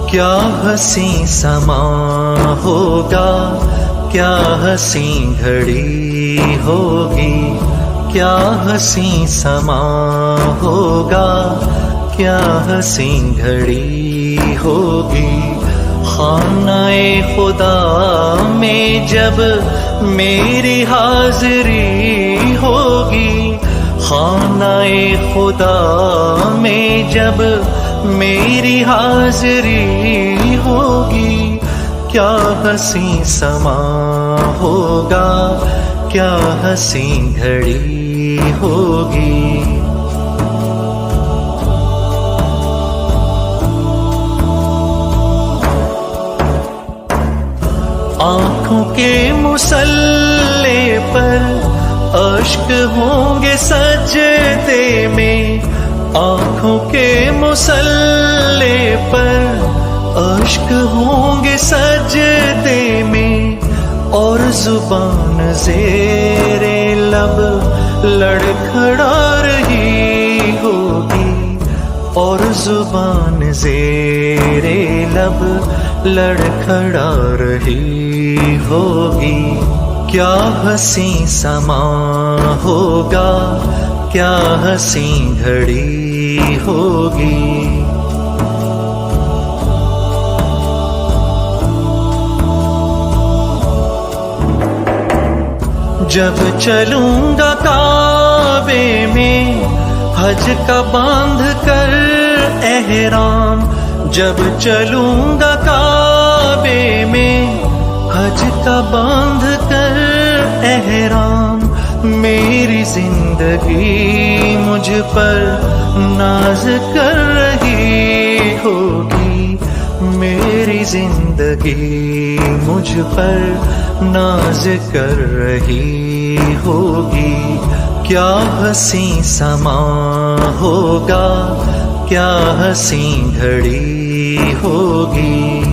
کیا حسین سما ہوگا، کیا حسین گھڑی ہوگی، کیا حسین سما ہوگا، کیا حسین گھڑی ہوگی۔ خانہ خدا میں جب میری حاضری ہوگی، خانہ خدا میں جب میری حاضری ہوگی، کیا حسین سما ہوگا، کیا حسین گھڑی ہوگی۔ آنکھوں کے مصلے پر اشک ہوں گے سجدے میں، آنکھوں کے مصلے پر اشک ہوں گے سجدے میں، اور زبان زیر لب لڑکھڑا رہی ہوگی، اور زبان زیر لب لڑکھڑا رہی ہوگی۔ کیا حسین سما ہوگا، کیا حسین گھڑی ہوگی۔ جب چلوں گا کعبے میں حج کا باندھ کر احرام، جب چلوں گا کعبے میں حج کا باندھ کر احرام، میری زندگی مجھ پر ناز کر رہی ہوگی، میری زندگی مجھ پر ناز کر رہی ہوگی۔ کیا حسین سما ہوگا، کیا حسین گھڑی ہوگی۔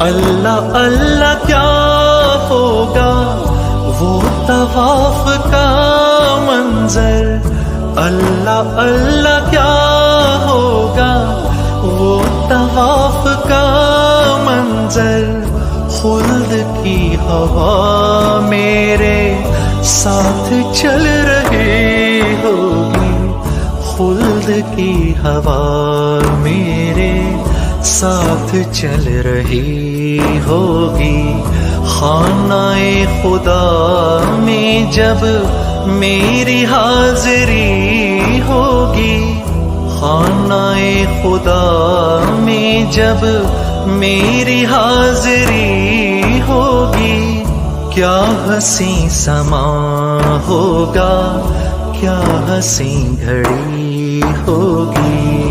اللہ اللہ کیا ہوگا وہ طواف کا منظر، اللہ اللہ کیا ہوگا وہ طواف کا منظر، خلد کی ہوا میرے ساتھ چل رہی ہوگی، خلد کی ہوا میرے ساتھ چل رہی ہوگی۔ خانہ خدا میں جب میری حاضری ہوگی، خانہ خدا میں جب میری حاضری ہوگی، کیا حسین سما ہوگا، کیا حسین گھڑی ہوگی۔